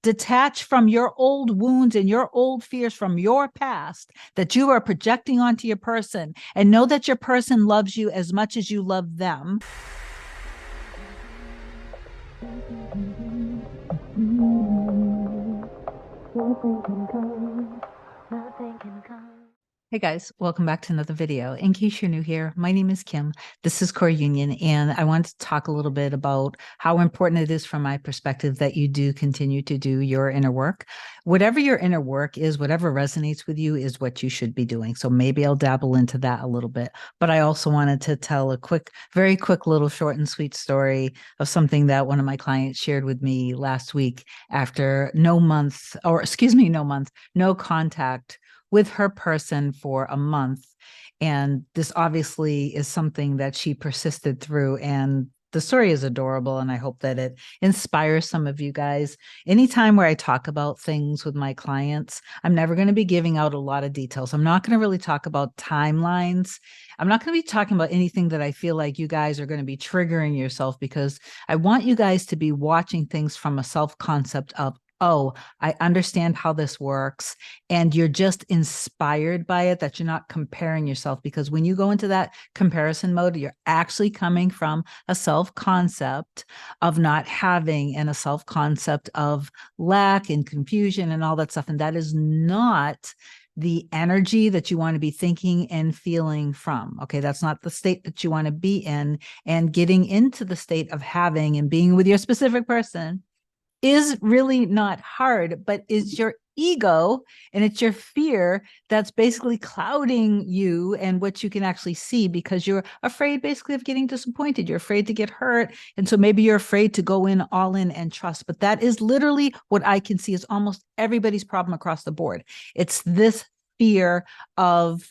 Detach from your old wounds and your old fears from your past that you are projecting onto your person, and know that your person loves you as much as you love them. Hey guys, welcome back to another video. In case you're new here, my name is Kim. This is Core Union, and I wanted to talk a little bit about how important it is from my perspective that you do continue to do your inner work. Whatever your inner work is, whatever resonates with you is what you should be doing. So maybe I'll dabble into that a little bit. But I also wanted to tell a very quick little short and sweet story of something that one of my clients shared with me last week after no contact with her person for a month. And this obviously is something that she persisted through. And the story is adorable, and I hope that it inspires some of you guys. Anytime where I talk about things with my clients, I'm never going to be giving out a lot of details. I'm not going to really talk about timelines. I'm not going to be talking about anything that I feel like you guys are going to be triggering yourself, because I want you guys to be watching things from a self-concept of, oh, I understand how this works. And you're just inspired by it, that you're not comparing yourself. Because when you go into that comparison mode, you're actually coming from a self-concept of not having, and a self-concept of lack and confusion and all that stuff. And that is not the energy that you want to be thinking and feeling from. Okay, that's not the state that you want to be in. And getting into the state of having and being with your specific person is really not hard, but is your ego, and it's your fear that's basically clouding you and what you can actually see, because you're afraid basically of getting disappointed. You're afraid to get hurt. And so maybe you're afraid to go in all in and trust. But that is literally what I can see is almost everybody's problem across the board. It's this fear of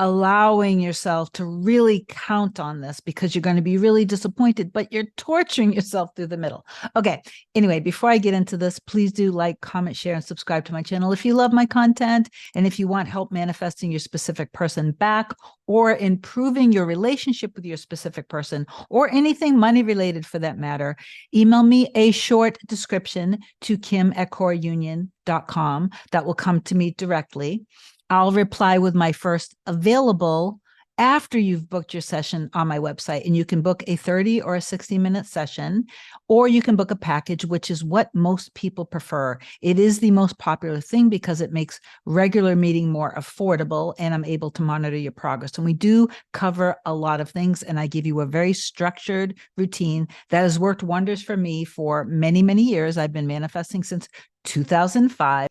allowing yourself to really count on this, because you're going to be really disappointed, but you're torturing yourself through the middle. Okay. Anyway, before I get into this, please do like, comment, share, and subscribe to my channel if you love my content. And if you want help manifesting your specific person back, or improving your relationship with your specific person, or anything money related for that matter, email me a short description to kim@coreunion.com. That will come to me directly. I'll reply with my first available after you've booked your session on my website. And you can book a 30 or a 60-minute session, or you can book a package, which is what most people prefer. It is the most popular thing because it makes regular meeting more affordable, and I'm able to monitor your progress. And we do cover a lot of things, and I give you a very structured routine that has worked wonders for me for many, many years. I've been manifesting since 2005.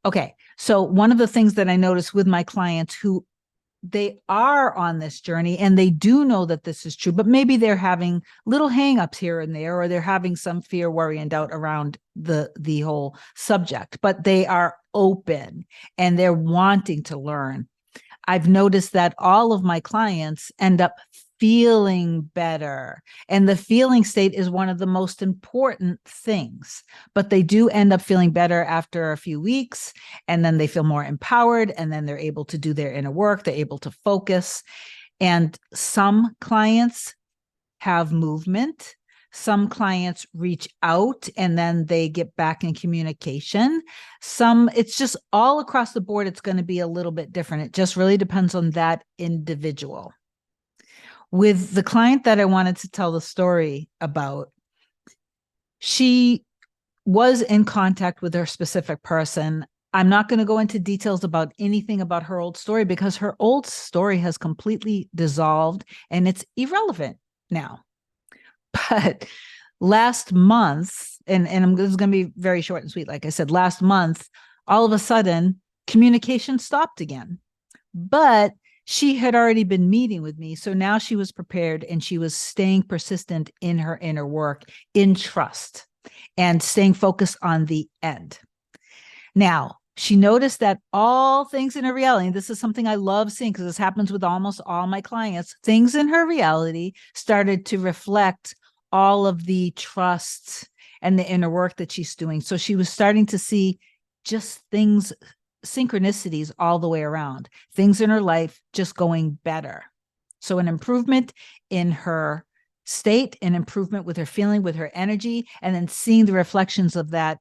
Okay, so one of the things that I notice with my clients who they are on this journey and they do know that this is true, but maybe they're having little hangups here and there, or they're having some fear, worry, and doubt around the whole subject, but they are open and they're wanting to learn. I've noticed that all of my clients end up feeling better. And the feeling state is one of the most important things, but they do end up feeling better after a few weeks. And then they feel more empowered, and then they're able to do their inner work. They're able to focus. And some clients have movement. Some clients reach out and then they get back in communication. It's just all across the board. It's going to be a little bit different. It just really depends on that individual. With the client that I wanted to tell the story about, she was in contact with her specific person. I'm not going to go into details about anything about her old story, because her old story has completely dissolved and it's irrelevant now. But last month, and this is going to be very short and sweet, like I said, last month, all of a sudden, communication stopped again. But she had already been meeting with me. So now she was prepared, and she was staying persistent in her inner work, in trust, and staying focused on the end. Now, she noticed that all things in her reality, and this is something I love seeing because this happens with almost all my clients, things in her reality started to reflect all of the trusts and the inner work that she's doing. So she was starting to see just things, synchronicities all the way around, things in her life just going better. So an improvement in her state, an improvement with her feeling, with her energy, and then seeing the reflections of that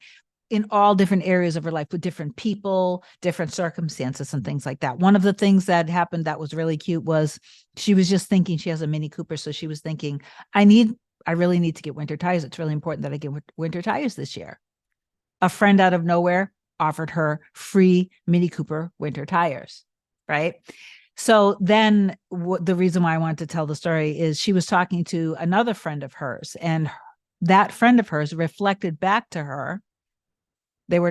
in all different areas of her life with different people, different circumstances and things like that. One of the things that happened that was really cute was she was just thinking, she has a Mini Cooper. So she was thinking, I really need to get winter tires. It's really important that I get winter tires this year. A friend out of nowhere offered her free Mini Cooper winter tires, right? So then the reason why I wanted to tell the story is she was talking to another friend of hers, and that friend of hers reflected back to her.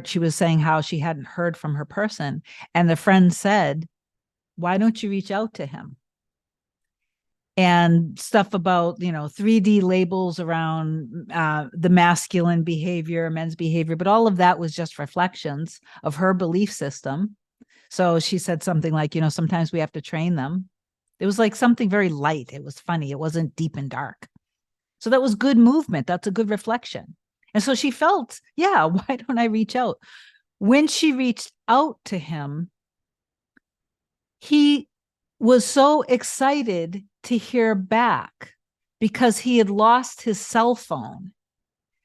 She was saying how she hadn't heard from her person. And the friend said, why don't you reach out to him? And stuff about, 3D labels around the masculine behavior, men's behavior, but all of that was just reflections of her belief system. So she said something like, sometimes we have to train them. It was like something very light. It was funny. It wasn't deep and dark. So that was good movement. That's a good reflection. And so she felt, yeah, why don't I reach out? When she reached out to him, he was so excited to hear back because he had lost his cell phone.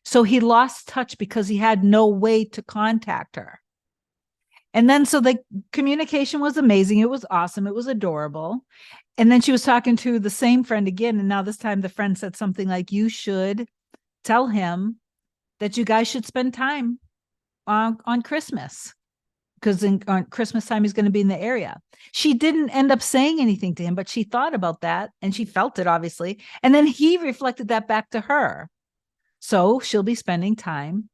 So he lost touch because he had no way to contact her. And then so the communication was amazing. It was awesome. It was adorable. And then she was talking to the same friend again. And now this time the friend said something like, you should tell him that you guys should spend time on Christmas, because on Christmas time he's going to be in the area. She didn't end up saying anything to him, but she thought about that and she felt it, obviously. And then he reflected that back to her. So she'll be spending time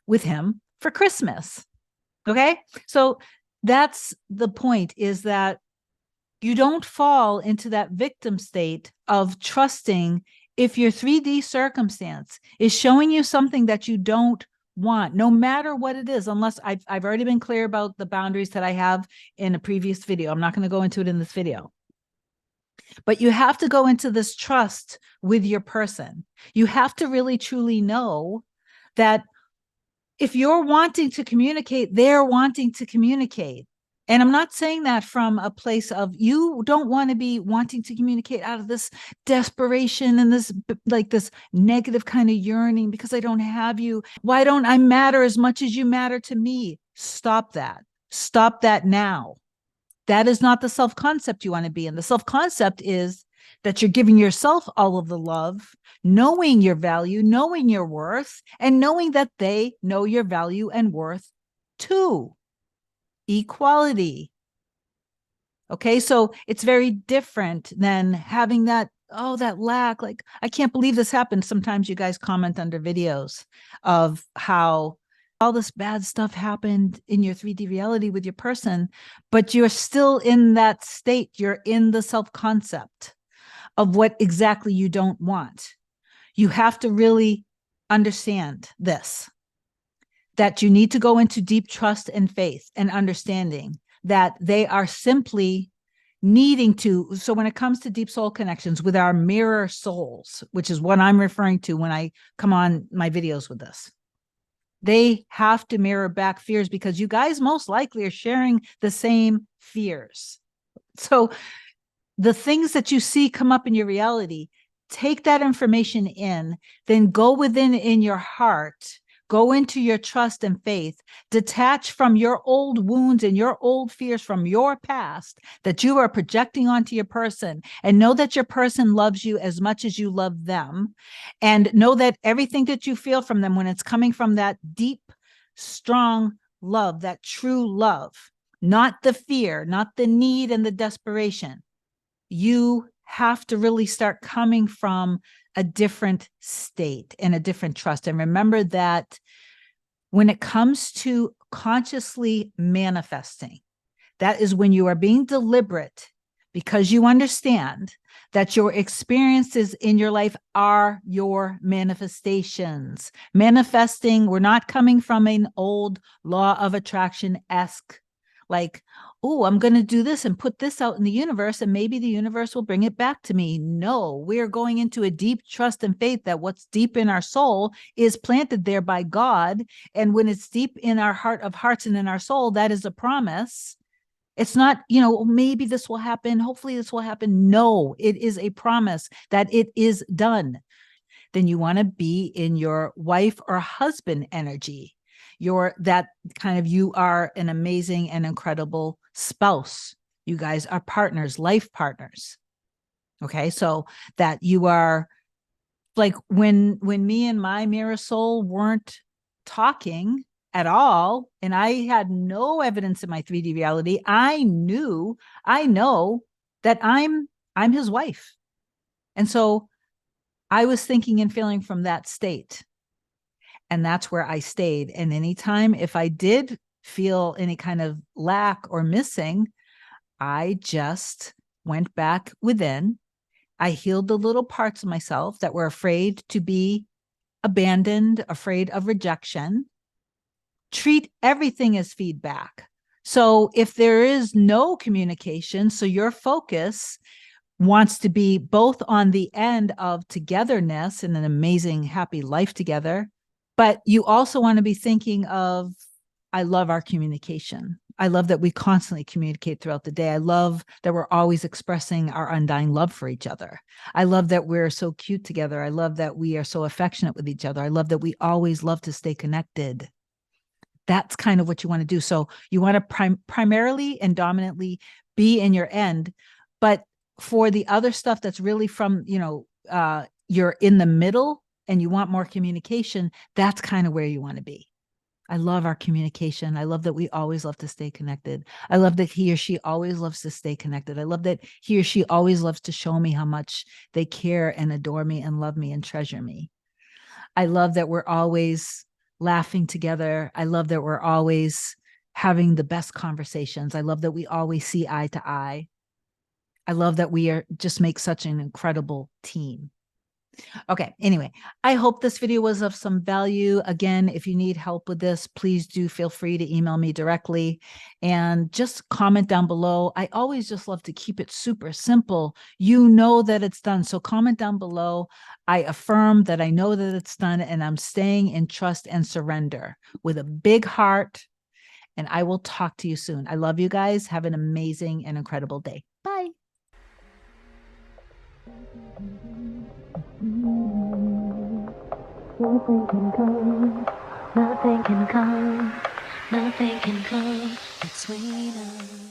with him for Christmas. Okay. So that's the point, is that you don't fall into that victim state of trusting if your 3D circumstance is showing you something that you don't want, no matter what it is, unless I've already been clear about the boundaries that I have in a previous video. I'm not going to go into it in this video. But you have to go into this trust with your person. You have to really truly know that if you're wanting to communicate, they're wanting to communicate. And I'm not saying that from a place of, you don't want to be wanting to communicate out of this desperation and this negative kind of yearning because I don't have you. Why don't I matter as much as you matter to me? Stop that. Stop that now. That is not the self-concept you want to be in. The self-concept is that you're giving yourself all of the love, knowing your value, knowing your worth, and knowing that they know your value and worth too. Equality. Okay, so it's very different than having that, that lack. Like, I can't believe this happened. Sometimes you guys comment under videos of how all this bad stuff happened in your 3D reality with your person, but you're still in that state. You're in the self-concept of what exactly you don't want. You have to really understand this, that you need to go into deep trust and faith and understanding that they are simply needing to. So when it comes to deep soul connections with our mirror souls, which is what I'm referring to when I come on my videos with this, they have to mirror back fears because you guys most likely are sharing the same fears. So the things that you see come up in your reality, take that information in, then go within in your heart, go into your trust and faith, detach from your old wounds and your old fears from your past that you are projecting onto your person, and know that your person loves you as much as you love them. And know that everything that you feel from them, when it's coming from that deep, strong love, that true love, not the fear, not the need and the desperation, you have to really start coming from a different state and a different trust. And remember that when it comes to consciously manifesting, that is when you are being deliberate, because you understand that your experiences in your life are your manifestations. Manifesting, we're not coming from an old law of attraction-esque, like, oh, I'm going to do this and put this out in the universe and maybe the universe will bring it back to me. No, we are going into a deep trust and faith that what's deep in our soul is planted there by God. And when it's deep in our heart of hearts and in our soul, that is a promise. It's not, maybe this will happen. Hopefully this will happen. No, it is a promise that it is done. Then you want to be in your wife or husband energy. that kind of, you are an amazing and incredible spouse. You guys are partners, life partners. Okay. So that you are like, when me and my mirror soul weren't talking at all, and I had no evidence in my 3D reality, I know that I'm his wife. And so I was thinking and feeling from that state. And that's where I stayed. And anytime if I did feel any kind of lack or missing, I just went back within. I healed the little parts of myself that were afraid to be abandoned, afraid of rejection. Treat everything as feedback. So if there is no communication, so your focus wants to be both on the end of togetherness and an amazing, happy life together, but you also want to be thinking of, I love our communication. I love that we constantly communicate throughout the day. I love that we're always expressing our undying love for each other. I love that we're so cute together. I love that we are so affectionate with each other. I love that we always love to stay connected. That's kind of what you want to do. So you want to primarily and dominantly be in your end, but for the other stuff that's really from, you're in the middle and you want more communication, that's kind of where you want to be. I love our communication. I love that we always love to stay connected. I love that he or she always loves to stay connected. I love that he or she always loves to show me how much they care and adore me and love me and treasure me. I love that we're always laughing together. I love that we're always having the best conversations. I love that we always see eye to eye. I love that we just make such an incredible team. Okay. Anyway, I hope this video was of some value. Again, if you need help with this, please do feel free to email me directly and just comment down below. I always just love to keep it super simple. You know that it's done. So comment down below. I affirm that I know that it's done, and I'm staying in trust and surrender with a big heart. And I will talk to you soon. I love you guys. Have an amazing and incredible day. Bye. Nothing can come, nothing can come, nothing can come between us.